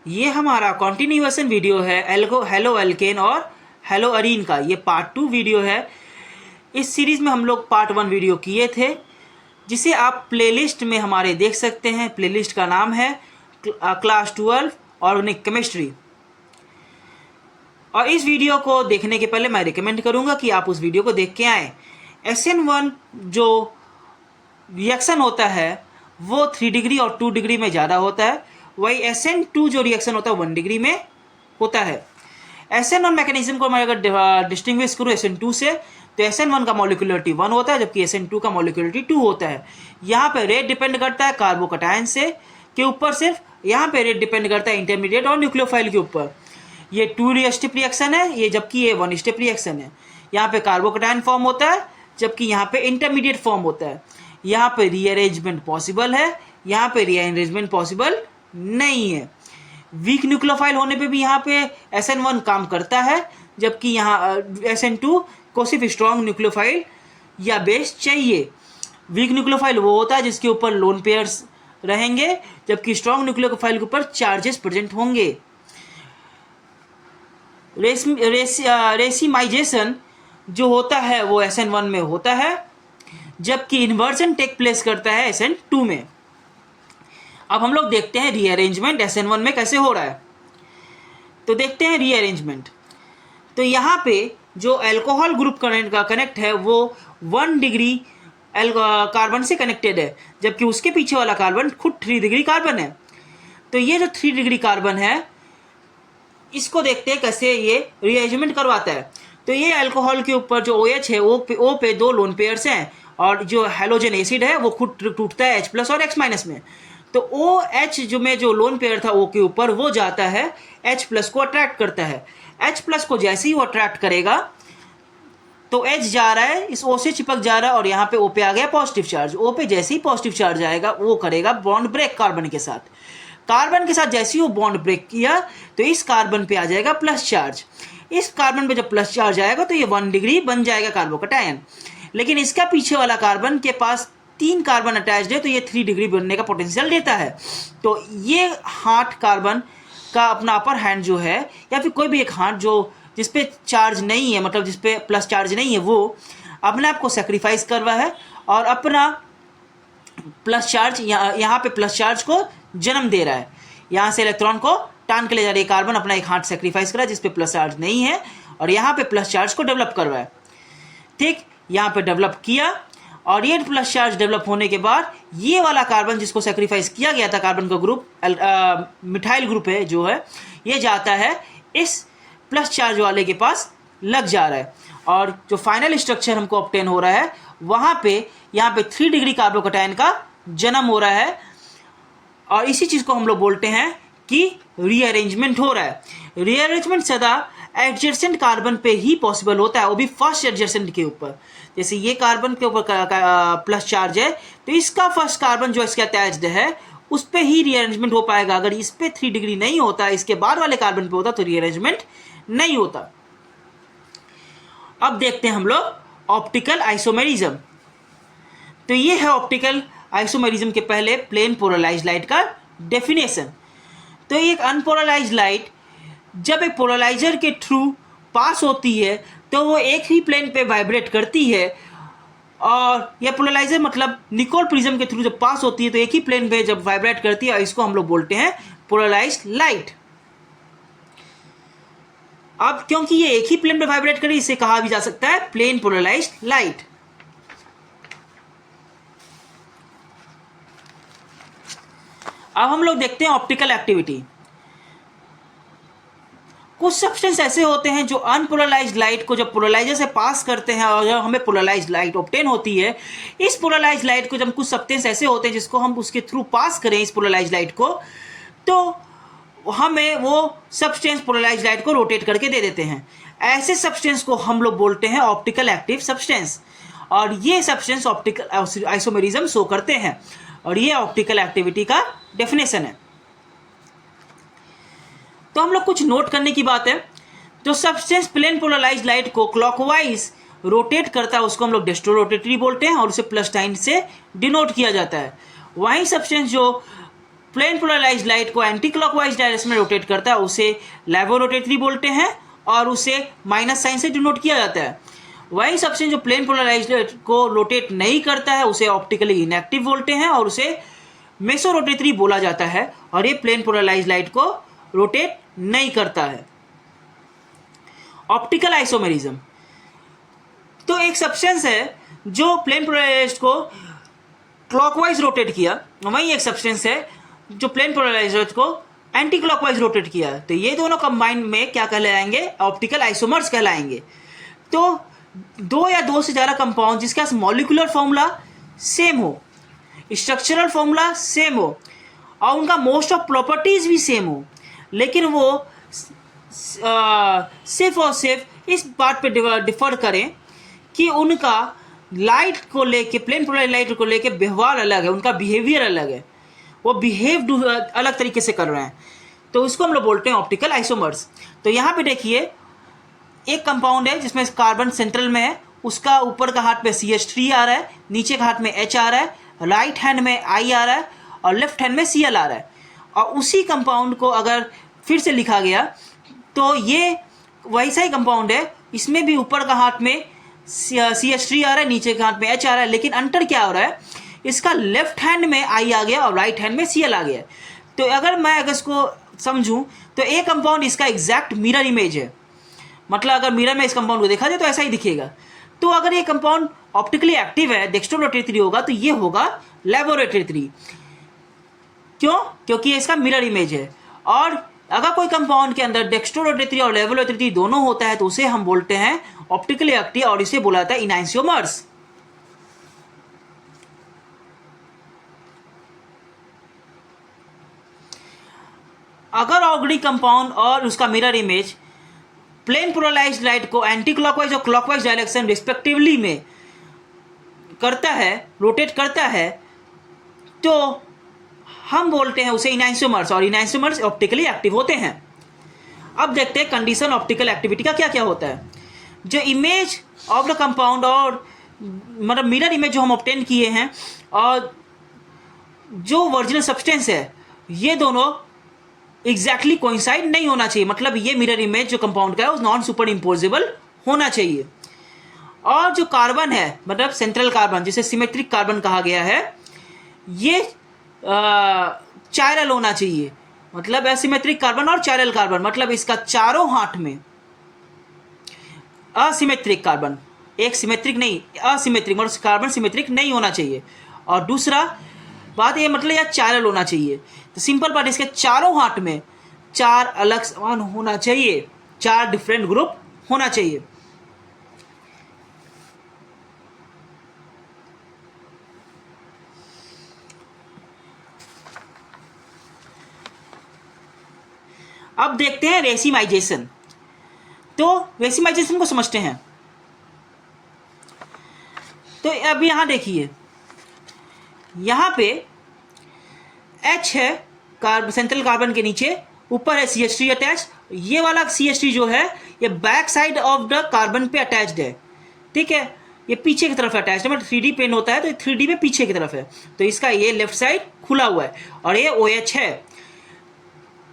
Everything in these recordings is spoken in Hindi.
ये हमारा कॉन्टिन्यूएशन वीडियो है हेलो एल्केन और हेलो अरीन का। ये पार्ट 2 वीडियो है। इस सीरीज़ में हम लोग पार्ट 1 वीडियो किए थे, जिसे आप प्लेलिस्ट में हमारे देख सकते हैं। प्लेलिस्ट का नाम है क्लास 12 ऑर्गेनिक केमिस्ट्री। और इस वीडियो को देखने के पहले मैं रिकमेंड करूंगा कि आप उस वीडियो को देख के आएँ। SN1 जो रिएक्शन होता है वो 3 डिग्री और 2 डिग्री में ज़्यादा होता है, वही SN2 जो रिएक्शन होता है 1 डिग्री में होता है। SN1 मैकेनिज्म को मैं अगर डिस्टिंग्विश करूँ SN2 से, तो SN1 का मॉलिक्यूलरिटी 1 होता है, जबकि SN2 का मॉलिक्यूलरिटी 2 होता है। यहाँ पे रेट डिपेंड करता है कार्बोकटायन से के ऊपर सिर्फ, यहाँ पे रेट डिपेंड करता है इंटरमीडिएट और न्यूक्लियोफाइल के ऊपर। ये 2 स्टेप रिएक्शन है ये, जबकि ये 1 स्टेप रिएक्शन है। यहाँ पे कार्बोकटायन फॉर्म होता है, जबकि यहाँ पे इंटरमीडिएट फॉर्म होता है। यहाँ पे रीअरेंजमेंट पॉसिबल है, यहाँ पे रीअरेंजमेंट पॉसिबल नहीं है। वीक न्यूक्लियोफाइल होने पे भी यहाँ पे SN1 काम करता है, जबकि यहाँ SN2 को सिर्फ स्ट्रॉन्ग न्यूक्लियोफाइल या बेस चाहिए। वीक न्यूक्लियोफाइल वो होता है जिसके ऊपर लोन पेयर्स रहेंगे, जबकि स्ट्रॉन्ग न्यूक्लियोफाइल के ऊपर चार्जेस प्रेजेंट होंगे। रेसिमाइजेशन जो होता है वो SN1 में होता है, जबकि इन्वर्जन टेक प्लेस करता है SN2 में। अब हम लोग देखते हैं रीअरेंजमेंट SN1 में कैसे हो रहा है। तो देखते हैं रीअरेंजमेंट। तो यहाँ पे जो अल्कोहल ग्रुप का कनेक्ट है वो 1 डिग्री कार्बन से कनेक्टेड है, जबकि उसके पीछे वाला कार्बन खुद 3 डिग्री कार्बन है। तो ये जो 3 डिग्री कार्बन है, इसको देखते हैं कैसे ये रीअरेंजमेंट करवाता है। तो ये अल्कोहल के ऊपर जो OH है O पे 2 लोन पेयर्स हैं, और जो हैलोजन एसिड है वो खुद टूटता है H+ और X- में। तो OH जो लोन पेयर था O के ऊपर, वो जाता है H+ को अट्रैक्ट करता है। H+ को जैसे ही वो अट्रैक्ट करेगा तो H जा रहा है, इस O से चिपक जा रहा है, और यहाँ पे O पे आ गया पॉजिटिव चार्ज। O पे जैसे ही पॉजिटिव चार्ज आएगा वो करेगा बॉन्ड ब्रेक कार्बन के साथ। कार्बन के साथ जैसे ही वो बॉन्ड ब्रेक किया तो इस कार्बन पे आ जाएगा प्लस चार्ज। इस कार्बन पे जब प्लस चार्ज आएगा तो ये 1 डिग्री बन जाएगा कार्बोकटायन। लेकिन इसका पीछे वाला कार्बन के पास 3 कार्बन अटैच्ड है, तो ये 3 डिग्री बनने का पोटेंशियल देता है। तो ये हाथ कार्बन का अपना अपर हैंड जो है, या फिर कोई भी एक हाथ जो जिसपे चार्ज नहीं है, मतलब जिसपे प्लस चार्ज नहीं है, वो अपने आप को सेक्रीफाइस कर रहा है और अपना प्लस चार्ज यहाँ पे प्लस चार्ज को जन्म दे रहा है। यहाँ से इलेक्ट्रॉन को टान के ले जा रही है कार्बन, अपना एक हाथ सेक्रीफाइस कर रहा है जिसपे प्लस चार्ज नहीं है, और यहाँ पे प्लस चार्ज को डेवलप कर रहा है। ठीक, यहाँ पे डेवलप किया, और ये प्लस चार्ज डेवलप होने के बाद ये वाला कार्बन जिसको सेक्रीफाइस किया गया था, कार्बन का ग्रुप मिथाइल ग्रुप है जो है, ये जाता है इस प्लस चार्ज वाले के पास लग जा रहा है, और जो फाइनल स्ट्रक्चर हमको ऑब्टेन हो रहा है वहाँ पे यहाँ पे 3 डिग्री कार्बोकटायन का जन्म हो रहा है। और इसी चीज़ को हम लोग बोलते हैं कि रीअरेंजमेंट हो रहा है। रीअरेंजमेंट सदा एडजेसेंट कार्बन पे ही पॉसिबल होता है, वो भी फर्स्ट एडजेसेंट के ऊपर। जैसे ये कार्बन के ऊपर प्लस चार्ज है, तो इसका फर्स्ट कार्बन जो इसके अटैच्ड है उस पर ही रीअरेंजमेंट हो पाएगा। अगर इस पे 3 डिग्री नहीं होता, इसके बाद वाले कार्बन पे होता, तो रीअरेंजमेंट नहीं होता। अब देखते हैं हम लोग ऑप्टिकल आइसोमेरिज्म। तो ये है ऑप्टिकल आइसोमेरिज्म के पहले प्लेन पोलराइज्ड लाइट का डेफिनेशन। तो एक अनपोलराइज्ड लाइट जब एक पोलराइजर के थ्रू पास होती है तो वो एक ही प्लेन पे वाइब्रेट करती है, और यह पोलराइजर मतलब निकोल प्रिज्म के थ्रू जब पास होती है तो एक ही प्लेन पे जब वाइब्रेट करती है, और इसको हम लोग बोलते हैं पोलराइज्ड लाइट। अब क्योंकि ये एक ही प्लेन पे वाइब्रेट करी, इसे कहा भी जा सकता है प्लेन पोलराइज्ड लाइट। अब हम लोग देखते हैं ऑप्टिकल एक्टिविटी। कुछ सब्सटेंस ऐसे होते हैं जो अनपोलराइज्ड लाइट को जब पोलराइजर से पास करते हैं और जब हमें पोलराइज्ड लाइट ऑब्टेन होती है, इस पोलराइज्ड लाइट को जब कुछ सब्सटेंस ऐसे होते हैं जिसको हम उसके थ्रू पास करें इस पोलराइज्ड लाइट को, तो हमें वो सब्सटेंस पोलराइज्ड लाइट को रोटेट करके दे देते हैं। ऐसे सब्सटेंस को हम लोग बोलते हैं ऑप्टिकल एक्टिव सब्सटेंस, और ये सब्सटेंस ऑप्टिकल आइसोमेरिज्म शो करते हैं, और ये ऑप्टिकल एक्टिविटी का डेफिनेशन है। तो हम लोग कुछ नोट करने की बात है, जो सब्सटेंस प्लेन पोलराइज्ड लाइट को क्लॉकवाइज रोटेट करता है उसको हम लोग डेस्ट्रोरोटेटरी बोलते हैं, और उसे प्लस साइन से डिनोट किया जाता है। वहीं सब्सटेंस जो प्लेन पोलराइज लाइट को एंटी क्लॉकवाइज डायरेक्शन में रोटेट करता है उसे लेवोरोटेटरी बोलते हैं और उसे माइनस साइन से डिनोट किया जाता है। वही सब्सटेंस जो प्लेन पोलराइज लाइट को रोटेट नहीं करता है उसे ऑप्टिकली इनएक्टिव बोलते हैं और उसे मेसोरोटेटरी बोला जाता है, और ये प्लेन पोलराइज लाइट को रोटेट नहीं करता है। ऑप्टिकल आइसोमेरिज्म, तो एक सब्सटेंस है जो प्लेन पोलराइज को क्लॉकवाइज रोटेट किया, वहीं एक सब्सटेंस है जो प्लेन पोलराइज को एंटी क्लॉकवाइज रोटेट किया है, तो ये दोनों कंबाइंड में क्या कहलाएंगे? ऑप्टिकल आइसोमर्स कहलाएंगे। तो दो या दो से ज़्यादा कंपाउंड जिसका मॉलिक्यूलर फॉर्मूला सेम हो, स्ट्रक्चरल फॉर्मूला सेम हो और उनका मोस्ट ऑफ प्रॉपर्टीज भी सेम हो, लेकिन वो सिर्फ और सिर्फ इस बात पे डिफर करें कि उनका लाइट को लेके, प्लेन पोलराइज लाइट को लेके व्यवहार अलग है, उनका बिहेवियर अलग है, वो बिहेव अलग तरीके से कर रहे हैं, तो उसको हम लोग बोलते हैं ऑप्टिकल आइसोमर्स। तो यहाँ पे देखिए एक कंपाउंड है जिसमें कार्बन सेंट्रल में है, उसका ऊपर का हाथ पे CH3 आ रहा है, नीचे का हाथ में H आ रहा है, राइट हैंड में I आ रहा है और लेफ्ट हैंड में Cl आ रहा है। और उसी कंपाउंड को अगर फिर से लिखा गया तो ये वैसा ही कंपाउंड है, इसमें भी ऊपर का हाथ में CH3 आ रहा है, नीचे के हाथ में H आ रहा है, लेकिन अंतर क्या हो रहा है? इसका लेफ्ट हैंड में I आ गया और राइट हैंड में Cl आ गया। तो अगर इसको समझूं तो एक कंपाउंड इसका एग्जैक्ट मिरर इमेज है, मतलब अगर मिरर में इस कंपाउंड को देखा जाए तो ऐसा ही दिखेगा। तो अगर ये कंपाउंड ऑप्टिकली एक्टिव है, डेक्स्ट्रोरोटेटरी होगा, तो ये होगा लेवोरोटेटरी। क्यों? क्योंकि ये इसका मिरर इमेज है। और अगर कोई कंपाउंड के अंदर डेक्स्ट्रोरोटेटरी और लेवोरोटेटरी दोनों होता है तो उसे हम बोलते हैं ऑप्टिकली एक्टिव और इसे बोला जाता है इनैंसियोमर्स। अगर ऑर्गेनिक कंपाउंड और उसका mirror image plane polarised light को एंटी क्लॉकवाइज और क्लॉकवाइज डायरेक्शन रिस्पेक्टिवली में करता है, रोटेट करता है, तो हम बोलते हैं उसे इनैंसियोमर्स, और इनैंसियोमर्स ऑप्टिकली एक्टिव होते हैं। अब देखते हैं कंडीशन ऑप्टिकल एक्टिविटी का क्या क्या होता है। जो इमेज ऑफ द कंपाउंड और मतलब मिरर इमेज जो हम ऑब्टेन किए हैं और जो ओरिजिनल सब्सटेंस है, ये दोनों एग्जैक्टली कोइंसाइड नहीं होना चाहिए, मतलब ये मिरर इमेज जो कंपाउंड का है वो नॉन सुपर इम्पोजिबल होना चाहिए। और जो कार्बन है, मतलब सेंट्रल कार्बन जिसे सिमेट्रिक कार्बन कहा गया है, ये चायरल होना चाहिए, मतलब एसिमेट्रिक कार्बन और चायरल कार्बन, मतलब इसका चारों हाथ में असिमेट्रिक कार्बन, एक सिमेट्रिक नहीं, असिमेट्रिक, मतलब कार्बन सिमेट्रिक नहीं होना चाहिए। और दूसरा बात ये मतलब यार चायरल होना चाहिए। तो सिंपल बात, इसके चारों हाथ में चार अलग समान होना चाहिए, चार डिफरेंट ग्रुप होना चाहिए। अब देखते हैं रेसिमाइजेशन। तो रेसिमाइजेशन को समझते हैं। तो अब यहां देखिए, यहां पे H है सेंट्रल कार्बन के नीचे, ऊपर है CH3 अटैच। ये वाला CH3 जो है ये back side of the carbon पे अटैच्ड है, ठीक है, ये पीछे की तरफ अटैच्ड है, मतलब 3D पेन होता है तो 3D में पीछे की तरफ है, तो इसका ये लेफ्ट साइड खुला हुआ है। और ये OH है।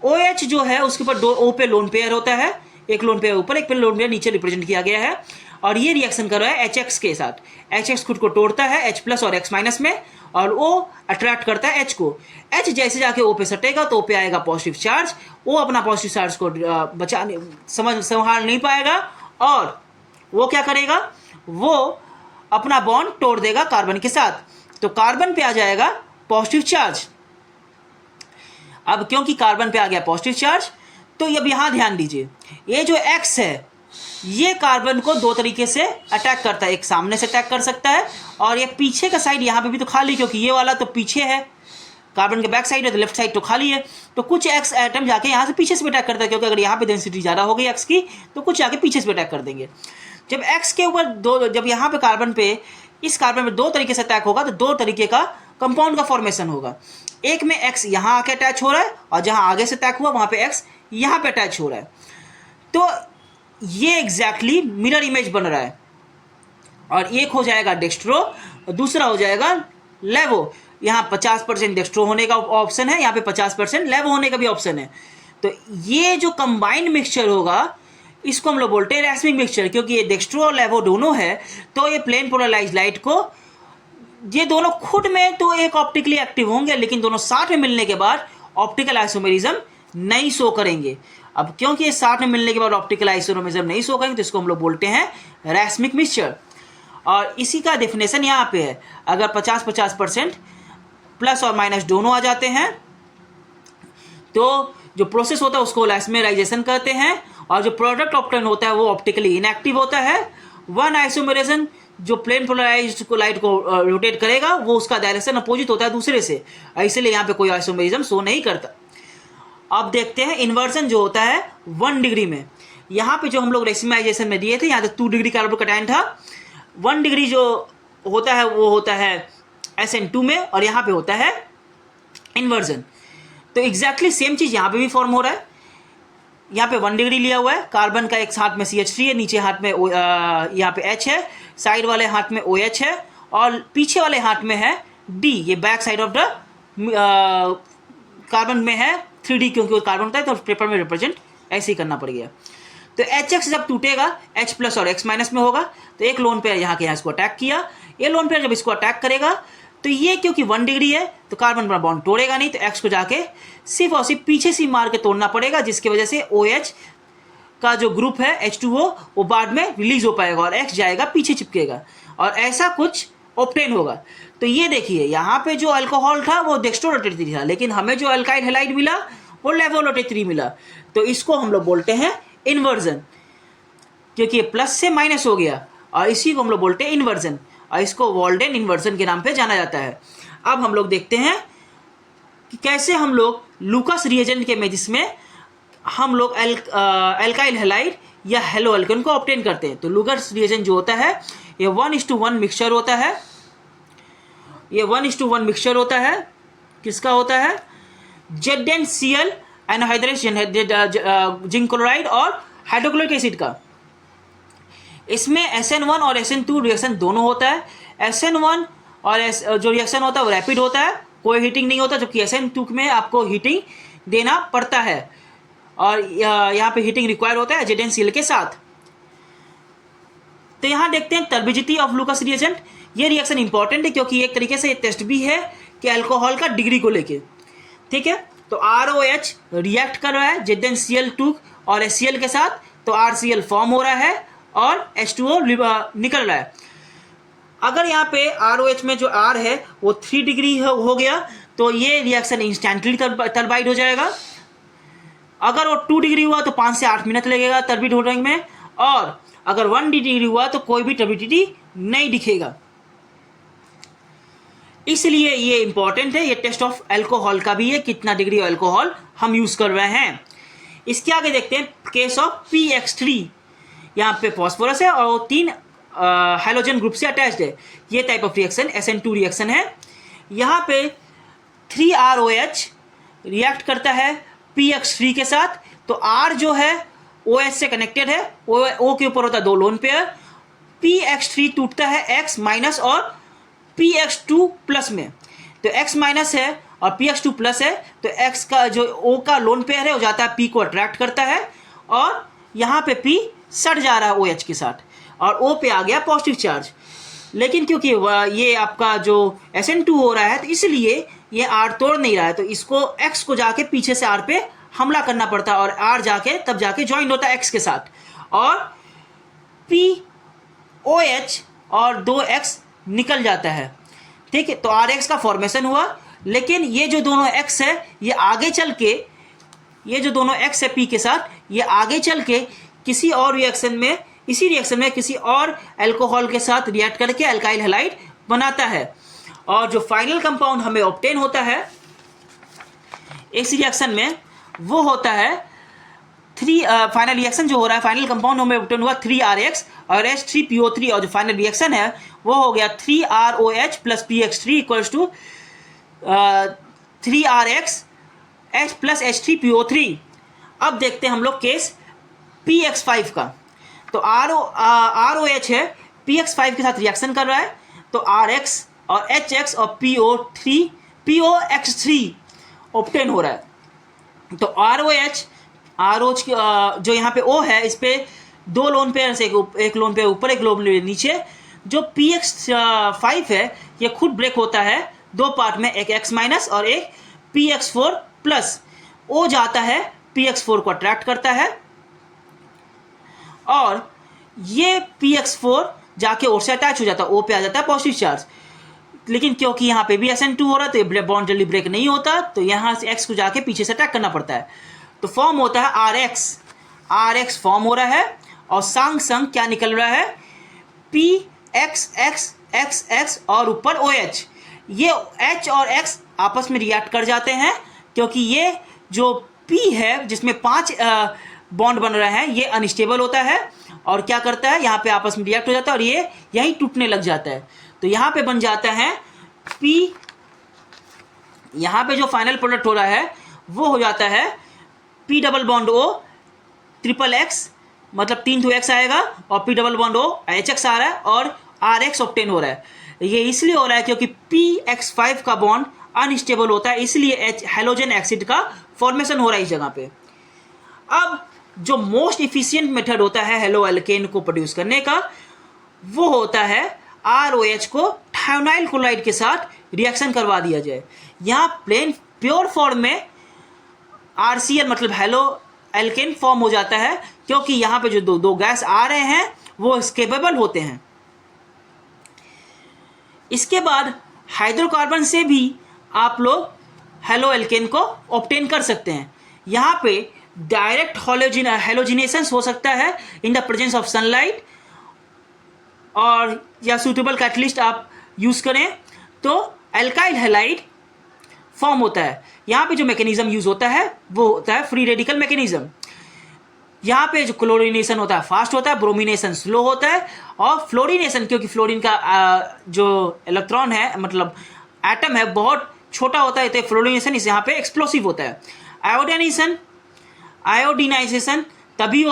OH जो है उसके ऊपर दो O पे लोन पेयर होता है, एक लोन पेयर ऊपर, एक पे लोन पेयर नीचे रिप्रेजेंट किया गया है। और ये रिएक्शन कर रहा है HX के साथ। HX खुद को तोड़ता है H+ और X- में, और O अट्रैक्ट करता है H को। H जैसे जाके O पे सटेगा तो O पे आएगा पॉजिटिव चार्ज, O अपना पॉजिटिव चार्ज को संभाल नहीं पाएगा और वो क्या करेगा, वो अपना बॉन्ड तोड़ देगा कार्बन के साथ, तो कार्बन पे आ जाएगा पॉजिटिव चार्ज। अब क्योंकि कार्बन पे आ गया पॉजिटिव चार्ज, तो अब यहां ध्यान दीजिए, ये जो X है ये कार्बन को दो तरीके से अटैक करता है, एक सामने से अटैक कर सकता है और ये पीछे का साइड यहाँ पे भी तो खाली, क्योंकि ये वाला तो पीछे है, कार्बन के बैक साइड है तो लेफ्ट साइड तो खाली है, तो कुछ X एटम जाके यहाँ से पीछे से भी अटैक करता है, क्योंकि अगर यहाँ पे डेंसिटी ज़्यादा हो गई X की तो कुछ जाके पीछे से भी अटैक कर देंगे। जब X के ऊपर दो, जब यहाँ पे कार्बन पे, इस कार्बन पे दो तरीके से अटैक होगा तो दो तरीके का कंपाउंड का फॉर्मेशन होगा। एक में X यहाँ आके अटैच हो रहा है और जहाँ आगे से अटैक हुआ वहाँ पे X यहाँ पे अटैच हो रहा है, तो ये एग्जैक्टली मिरर इमेज बन रहा है। और एक हो जाएगा डेक्स्ट्रो और दूसरा हो जाएगा लेवो। यहाँ 50% डेक्स्ट्रो होने का ऑप्शन है, यहाँ पे 50% लेवो होने का भी ऑप्शन है। तो ये जो कंबाइंड मिक्सचर होगा इसको हम लोग बोलते हैं रैस्मिक मिक्सचर, क्योंकि ये डेक्स्ट्रो और लेवो दोनों है। तो ये प्लेन पोलराइज लाइट को, ये दोनों खुद में तो एक ऑप्टिकली एक्टिव होंगे, लेकिन दोनों साथ में मिलने के बाद ऑप्टिकल आइसोमेरिज्म नहीं शो करेंगे। अब क्योंकि ये साथ में मिलने के बाद ऑप्टिकल आइसोमेरिज्म नहीं शो करेंगे तो इसको हम लोग बोलते हैं रैस्मिक मिक्सचर। और इसी का डेफिनेशन यहाँ पे है, अगर 50-50% प्लस और माइनस दोनों आ जाते हैं तो जो प्रोसेस होता है उसको आइसोमेराइजेशन कहते हैं, और जो प्रोडक्ट ऑप्टेन होता है वो ऑप्टिकली इनएक्टिव होता है। वन आइसोमेरिज्म जो प्लेन पोलराइज्ड को लाइट को रोटेट करेगा वो उसका डायरेक्शन अपोजिट होता है दूसरे से, इसलिए यहाँ पे कोई आइसोमेरिज्म शो नहीं करता। अब देखते हैं इन्वर्जन जो होता है 1 डिग्री में। यहाँ पे जो हम लोग रेसिमाइजेशन में दिए थे, यहाँ तो 2 डिग्री कार्बोकैटायन था, 1 डिग्री जो होता है वो होता है SN2 में, और यहाँ पे होता है इन्वर्जन। तो एग्जैक्टली सेम चीज़ यहाँ पे भी फॉर्म हो रहा है। यहाँ पे 1 डिग्री लिया हुआ है, कार्बन का एक हाथ में CH3 है, नीचे हाथ में यहाँ पे H है, साइड वाले हाथ में OH है, और पीछे वाले हाथ में है D। ये back side of the carbon में है 3D, क्योंकि वो कार्बन होता है तो पेपर में रिप्रेजेंट ऐसे ही करना पड़ गया। तो HX जब टूटेगा H प्लस और X माइनस में होगा, तो एक लोन पेयर यहाँ के यहाँ इसको अटैक किया, ये लोन पेयर जब इसको अटैक करेगा तो ये क्योंकि 1 डिग्री है तो कार्बन पर बॉन्ड तोड़ेगा नहीं, तो X को जाके सिर्फ और सिर्फ पीछे से मार के तोड़ना पड़ेगा, जिसकी वजह से OH का जो ग्रुप है H2O वो बाद में रिलीज हो पाएगा और X जाएगा पीछे चिपकेगा, और ऐसा कुछ ऑप्टेन होगा। तो ये देखिए यहाँ पे जो अल्कोहल था वो डेक्स्ट्रोरोटेटरी था, लेकिन हमें जो अल्काइल हैलाइड मिला वो लेवोरोटेटरी मिला। तो इसको हम लोग बोलते हैं इन्वर्जन, क्योंकि ये प्लस से माइनस हो गया, और इसी को हम लोग बोलते हैं इन्वर्जन, और इसको वॉल्डेन इन्वर्जन के नाम पे जाना जाता है। अब हम लोग देखते हैं कि कैसे हम लोग लूकास रिएजेंट के में जिसमें हम लोग अल्काइल हैलाइड या हेलो अल्केन को ऑब्टेन करते हैं। तो लूकास रिएजेंट जो होता है ये 1:1 मिक्सचर होता है, ये 1:1 मिक्सचर होता है। किसका होता है? ZnCl एनहाइड्रेस जिंक क्लोराइड और हाइड्रोक्लोरिक एसिड का। इसमें SN1 और SN2 रिएक्शन दोनों होता है। SN1 और जो रिएक्शन होता है वो रैपिड होता है, कोई हीटिंग नहीं होता, जबकि SN2 में आपको हीटिंग देना पड़ता है, और यहाँ पे हीटिंग रिक्वायर होता है ZnCl के साथ। तो यहाँ देखते हैं टर्बिडिटी ऑफ लूकास रिएजेंट। ये रिएक्शन इंपॉर्टेंट है क्योंकि एक तरीके से ये टेस्ट भी है कि अल्कोहल का डिग्री को लेके, ठीक है। तो ROH रिएक्ट कर रहा है ZnCl2 और HCl के साथ, तो RCl फॉर्म हो रहा है और H2O निकल रहा है। अगर यहाँ पे ROH में जो R है वो 3 डिग्री हो गया तो ये रिएक्शन इंस्टेंटली टर्बाइड हो जाएगा। अगर वो 2 डिग्री हुआ तो 5 से 8 मिनट लगेगा टर्बिड होने में, और अगर 1 डिग्री हुआ तो कोई भी टर्बिडिटी नहीं दिखेगा। इसलिए ये इंपॉर्टेंट है, ये टेस्ट ऑफ अल्कोहल का भी है, कितना डिग्री अल्कोहल हम यूज कर रहे हैं। इसके आगे देखते हैं केस ऑफ PX3। यहाँ पे फॉस्फोरस है और 3 हाइड्रोजन ग्रुप से अटैच्ड है। ये type of reaction SN2 reaction है। यहाँ पे 3ROH रिएक्ट करता है PX3 के साथ, तो R जो है OH से कनेक्टेड है, O के ऊपर होता है 2 लोन पेयर। PX3 टूटता है X माइनस और PX2 प्लस में, तो X माइनस है और PX2 प्लस है, तो X का जो O का लोन पेयर है वो जाता है P को अट्रैक्ट करता है, और यहाँ पे P सट जा रहा है OH के साथ, और O पे आ गया पॉजिटिव चार्ज। लेकिन क्योंकि ये आपका जो SN2 हो रहा है तो इसलिए ये R तोड़ नहीं रहा है, तो इसको X को जाके पीछे से R पे हमला करना पड़ता है, और R जाके तब जाके ज्वाइन होता है X के साथ, और POH और 2X निकल जाता है, ठीक है। तो RX का फॉर्मेशन हुआ, लेकिन ये जो दोनों X है ये आगे चल के, ये जो दोनों X है P के साथ, ये आगे चल के किसी और रिएक्शन में, इसी रिएक्शन में किसी और अल्कोहल के साथ रिएक्ट करके अल्काइल हैलाइड बनाता है, और जो फाइनल कंपाउंड हमें ऑब्टेन होता है इस रिएक्शन में वो होता है फाइनल रिएक्शन जो हो रहा है, फाइनल कंपाउंड हमें ऑब्टेन हुआ 3RX और H3PO3, और जो फाइनल रिएक्शन है वो हो गया 3ROH plus PX3 equals to 3RX H plus H3PO3। अब देखते हैं हम लोग केस PX5 का। तो ROH है PX5 के साथ रिएक्शन कर रहा है, तो RX और HX और POX3 ऑब्टेन हो रहा है। तो ROH जो यहाँ पे O है, इस पे दो लोन पेयर से, एक लोन पेयर ऊपर एक लोन पेयर नीचे। जो PX5 है ये खुद ब्रेक होता है दो पार्ट में, एक X माइनस और एक PX4 प्लस। O जाता है PX4 को अट्रैक्ट करता है और ये PX4 जाके O से अटैच हो जाता है, O पे आ जाता है पॉजिटिव चार्ज। लेकिन क्योंकि यहाँ पे भी SN2 हो रहा है तो ये बॉन्ड जल्दी ब्रेक नहीं होता, तो यहाँ से X को जाके पीछे से अटैक करना पड़ता है। तो फॉर्म होता है RX फॉर्म हो रहा है और संग संग क्या निकल रहा है, PXXXX और ऊपर OH। ये H और X आपस में रिएक्ट कर जाते हैं क्योंकि ये जो P है जिसमें 5 बॉन्ड बन रहे हैं ये अनस्टेबल होता है और क्या करता है, यहाँ पे आपस में रिएक्ट हो जाता है और ये यही टूटने लग जाता है। तो यहाँ पे बन जाता है P, यहाँ पे जो फाइनल प्रोडक्ट हो रहा है वो हो जाता है P double bond O triple X, मतलब 3 तो X आएगा और P double bond O HX आ रहा है और RX ऑब्टेन हो रहा है। ये इसलिए हो रहा है क्योंकि PX5 का बॉन्ड अनस्टेबल होता है, इसलिए हेलोजन एसिड का फॉर्मेशन हो रहा है इस जगह पे। अब जो मोस्ट इफिशियंट मेथड होता है हेलो एल्केन को प्रोड्यूस करने का, वो होता है ROH को थायोनाइल क्लोराइड के साथ रिएक्शन करवा दिया जाए। यहाँ प्योर फॉर्म में RCl मतलब हेलो एल्केन फॉर्म हो जाता है क्योंकि यहाँ पे जो दो गैस आ रहे हैं वो स्केपेबल होते हैं। इसके बाद हाइड्रोकार्बन से भी आप लोग हेलो एल्केन को ऑब्टेन कर सकते हैं। यहाँ पे डायरेक्ट हेलोजिनेशन हो सकता है इन द प्रेजेंस ऑफ सनलाइट, और या सूटेबल कैटलिस्ट आप यूज करें तो एल्काइल हैलाइड फॉर्म होता है। यहाँ पे जो मैकेनिज्म यूज होता है वो होता है फ्री रेडिकल मैकेनिज्म। यहाँ पे जो क्लोरिनेशन होता है फास्ट होता है, ब्रोमिनेशन स्लो होता है, और फ्लोरिनेशन क्योंकि फ्लोरीन का जो इलेक्ट्रॉन है मतलब एटम है बहुत छोटा होता है, तो फ्लोरिनेशन इस यहाँ पे एक्सप्लोसिव होता है। आयोडीनाइजेशन तभी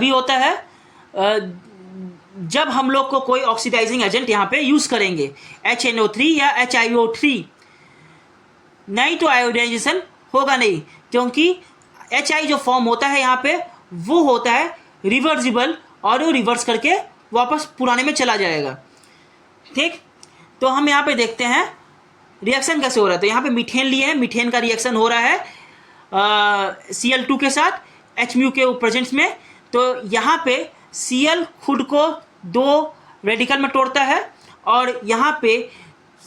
होता है जब हम लोग को कोई ऑक्सीडाइजिंग एजेंट यहाँ पे यूज करेंगे, HNO3 या HiO3, नहीं तो आयोडाइजेशन होगा नहीं, क्योंकि HI जो फॉर्म होता है यहाँ पे वो होता है रिवर्सिबल और वो रिवर्स करके वापस पुराने में चला जाएगा। ठीक, तो हम यहाँ पे देखते हैं रिएक्शन कैसे हो रहा है। तो यहाँ पे मीथेन लिए हैं, मीथेन का रिएक्शन हो रहा है Cl2 के साथ HMu के प्रेजेंस में। तो यहाँ पे Cl खुद को 2 रेडिकल में तोड़ता है और यहाँ पे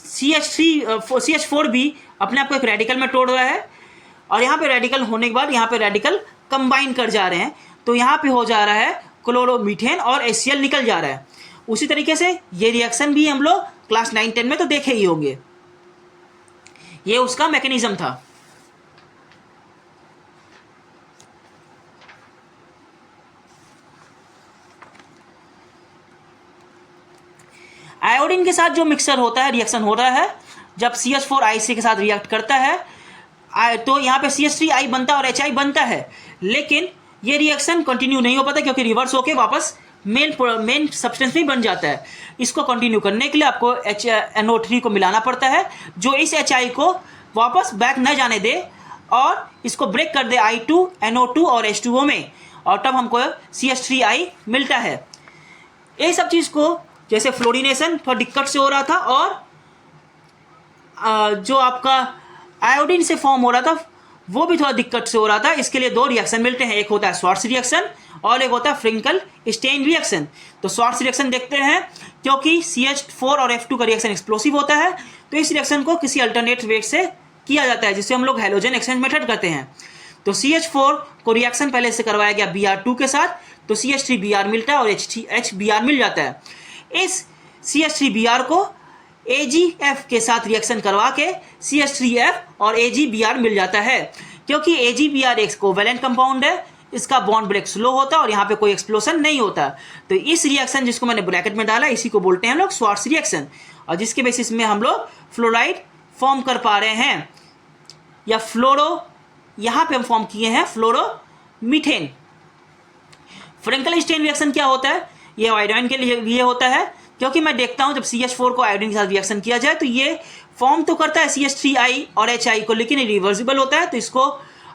CH4 भी अपने आप को एक रेडिकल में तोड़ रहा है, और यहाँ पे रेडिकल होने के बाद यहाँ पे रेडिकल कंबाइन कर जा रहे हैं, तो यहाँ पे हो जा रहा है क्लोरोमीथेन और HCl निकल जा रहा है। उसी तरीके से ये रिएक्शन भी हम लोग क्लास 9-10 में तो देखे ही होंगे। ये उसका मैकेनिज्म था। आयोडीन के साथ जो मिक्सर होता है, रिएक्शन हो रहा है जब CH4IC के साथ रिएक्ट करता है तो यहाँ पे CH3I बनता है और HI बनता है, लेकिन ये रिएक्शन कंटिन्यू नहीं हो पाता क्योंकि रिवर्स होके वापस मेन सब्सटेंस में बन जाता है। इसको कंटिन्यू करने के लिए आपको NO3 को मिलाना पड़ता है जो इस HI को वापस बैक न जाने दे और इसको ब्रेक कर दे I2, NO2 और H2O में, और तब हमको CH3I मिलता है। ये सब चीज़ को जैसे फ्लोरिनेशन थोड़ा दिक्कत से हो रहा था और जो आपका आयोडीन से फॉर्म हो रहा था वो भी थोड़ा दिक्कत से हो रहा था। इसके लिए 2 रिएक्शन मिलते हैं, एक होता है स्वार्ट्ज रिएक्शन और एक होता है फ्रिंकल स्टेन रिएक्शन। तो स्वार्ट्ज रिएक्शन देखते हैं, क्योंकि CH4 और F2 का रिएक्शन एक्सप्लोसिव होता है तो इस रिएक्शन को किसी अल्टरनेट वेट से किया जाता है जिससे हम लोग हेलोजन एक्सचेंज मेथड करते हैं। तो CH4 को रिएक्शन पहले से करवाया गया Br2 के साथ, तो CH3Br मिलता है और HBr मिल जाता है। इस CH3Br को AgF के साथ रिएक्शन करवा के CH3F और AgBr मिल जाता है। क्योंकि AgBr एक कोवेलेंट कंपाउंड है, इसका बॉन्ड ब्रेक स्लो होता है और यहाँ पे कोई एक्सप्लोजन नहीं होता, तो इस रिएक्शन जिसको मैंने ब्रैकेट में डाला इसी को बोलते हैं हम लोग स्वार्ट्ज रिएक्शन, और जिसके बेसिस में हम लोग फ्लोराइड फॉर्म कर पा रहे हैं, या फ्लोरो यहाँ पे हम फॉर्म किए हैं फ्लोरोमीथेन। फ्रेंकल स्टेन रिएक्शन क्या होता है, ये आयोडीन के लिए होता है, क्योंकि मैं देखता हूँ जब CH4 को आयोडीन के साथ रिएक्शन किया जाए तो ये फॉर्म तो करता है CH3I और HI को, लेकिन ये रिवर्सिबल होता है। तो इसको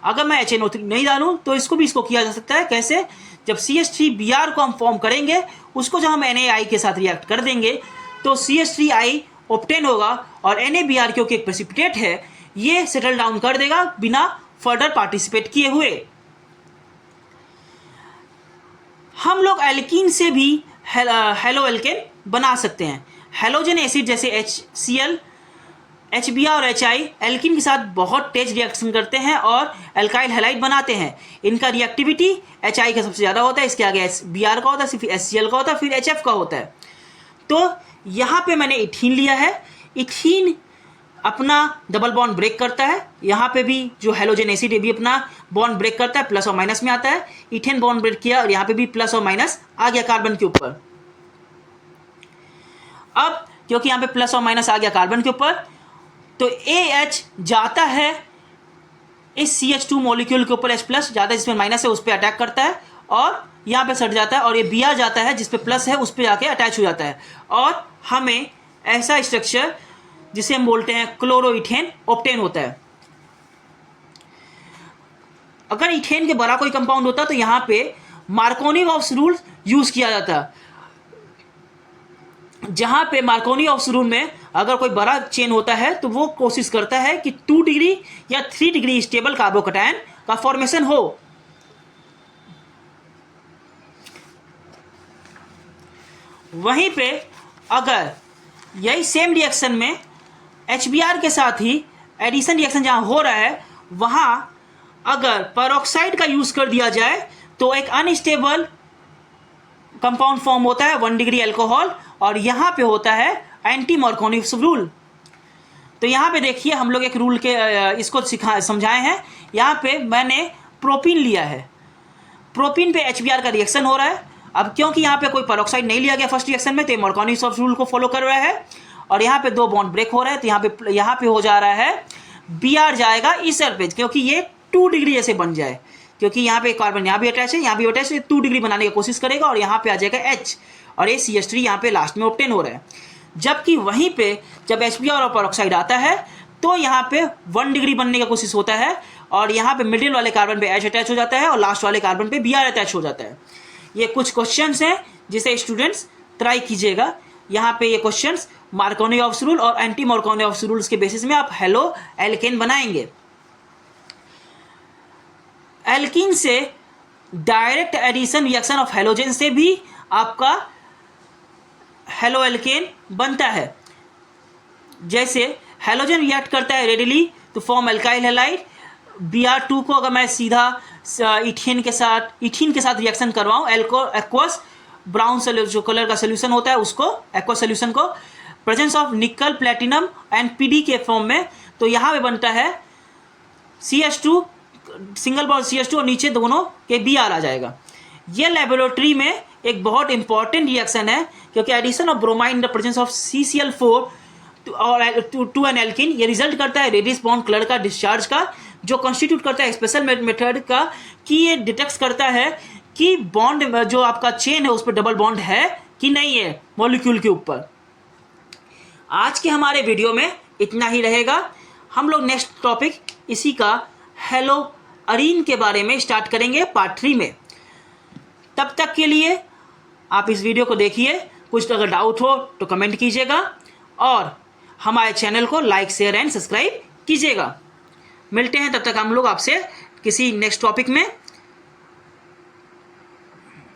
अगर मैं HNO3 नहीं डालूँ तो इसको भी किया जा सकता है। कैसे? जब CH3Br को हम फॉर्म करेंगे, उसको जब हम NaI के साथ रिएक्ट कर देंगे तो CH3I ऑब्टेन होगा और NaBr क्योंकि एक प्रेसिपिटेट है, ये सेटल डाउन कर देगा बिना फर्दर पार्टिसिपेट किए हुए। हम लोग एल्कीन से भी हेलो एल्केन बना सकते हैं। हेलोजन एसिड जैसे HCl, HBr और HI एल्कीन के साथ बहुत तेज रिएक्शन करते हैं और एल्काइल हैलाइड बनाते हैं। इनका रिएक्टिविटी HI का सबसे ज़्यादा होता है, इसके आगे Br का होता है, फिर HCl का होता है, फिर HF का होता है। तो यहाँ पे मैंने इथीन लिया है। इथीन अपना डबल बॉन्ड ब्रेक करता है। यहाँ पे भी जो हेलोजन एसिड है भी अपना बॉन्ड ब्रेक करता है, प्लस और माइनस में आता है। इथेन बॉन्ड ब्रेक किया और यहाँ पे भी प्लस और माइनस आ गया कार्बन के ऊपर। अब क्योंकि यहाँ पे प्लस और माइनस आ गया कार्बन के ऊपर, तो AH जाता है इस CH2 मॉलिक्यूल के ऊपर, H प्लस जाता है जिसमें माइनस है उस पर अटैक करता है और यहाँ पे सट जाता है, और ये Br जाता है जिस पे प्लस है उस पर जाके अटैच हो जाता है और हमें ऐसा स्ट्रक्चर जिसे हम बोलते हैं क्लोरोइथेन ऑब्टेन होता है। अगर इथेन के बड़ा कोई कंपाउंड होता तो यहाँ पे मार्कोनी-वॉल्स रूल यूज किया जाता, जहां पे मार्कोनी-वॉल्स रूल में अगर कोई बड़ा चेन होता है तो वो कोशिश करता है कि 2 डिग्री या 3 डिग्री स्टेबल कार्बोकैटायन का फॉर्मेशन हो। वहीं पे अगर यही सेम रिएक्शन में HBr के साथ ही एडिशन रिएक्शन जहां हो रहा है, वहां अगर पेरोक्साइड का यूज कर दिया जाए तो एक अनस्टेबल कंपाउंड फॉर्म होता है 1 डिग्री अल्कोहल, और यहां पे होता है एंटी मार्कोनी-वॉल्स रूल। तो यहां पे देखिए हम लोग एक रूल के इसको समझाए हैं। यहां पे मैंने प्रोपीन लिया है, प्रोपीन पे HBr का रिएक्शन हो रहा है। अब क्योंकि यहाँ पे कोई पेरोक्साइड नहीं लिया गया फर्स्ट रिएक्शन में, तो मार्कोनी-वॉल्स रूल को फॉलो कर रहा है और यहाँ पे 2 बॉन्ड ब्रेक हो रहा है। तो यहाँ पे हो जा रहा है Br जाएगा इस पे, क्योंकि ये 2 डिग्री जैसे बन जाए, क्योंकि यहाँ पे कार्बन यहाँ भी अटैच है, यहाँ भी अटैच है, 2 डिग्री बनाने की कोशिश करेगा और यहाँ पे आ जाएगा H और ये CH3 यहाँ पे लास्ट में ऑब्टेन हो रहा है। जबकि वहीं पे जब HBr और पेरोक्साइड आता है तो यहाँ पे 1 डिग्री बनने की कोशिश होता है और यहाँ पे मिडिल वाले कार्बन पे H अटैच हो जाता है और लास्ट वाले कार्बन पे Br अटैच हो जाता है। ये कुछ क्वेश्चंस हैं जिसे स्टूडेंट्स ट्राई कीजिएगा। यहाँ पे ये क्वेश्चंस मार्कोनी-वॉल्स रूल और एंटी मार्कोनी-वॉल्स रूल्स के बेसिस में आप हेलो एल्केन बनाएंगे। एल्कीन से direct addition reaction of halogen से भी आपका हेलो एल्केन बनता है। जैसे हेलोजन रिएक्ट करता है रेडिली तो फॉर्म एल्काइल हैलाइड। Br2 को अगर मैं सीधा इथीन के साथ रिएक्शन करवाऊँ, एक्वस ब्राउन जो कलर का सोल्यूशन होता है उसको, एक्वस सोल्यूशन को, प्रेजेंस ऑफ निकल प्लेटिनम एंड PD के फॉर्म में, तो यहाँ पे बनता है CH2 सिंगल बॉन्ड CH2 और नीचे दोनों के Br आ जाएगा। ये लेबोरेटरी में एक बहुत इंपॉर्टेंट रिएक्शन है, क्योंकि addition of bromine in the presence of CCl4 to an alkene, ये रिजल्ट करता है रेडिस बॉन्ड कलर का डिस्चार्ज का, जो कॉन्स्टिट्यूट करता है स्पेशल मेथड का कि ये डिटेक्ट करता है कि बॉन्ड जो आपका चेन है उस पर डबल बॉन्ड है कि नहीं है मॉलिक्यूल के ऊपर। आज के हमारे वीडियो में इतना ही रहेगा। हम लोग नेक्स्ट टॉपिक इसी का हेलो अरीन के बारे में स्टार्ट करेंगे पार्ट 3 में। तब तक के लिए आप इस वीडियो को देखिए, कुछ अगर डाउट हो तो कमेंट कीजिएगा और हमारे चैनल को लाइक शेयर एंड सब्सक्राइब कीजिएगा। मिलते हैं तब तक हम लोग आपसे किसी नेक्स्ट टॉपिक में।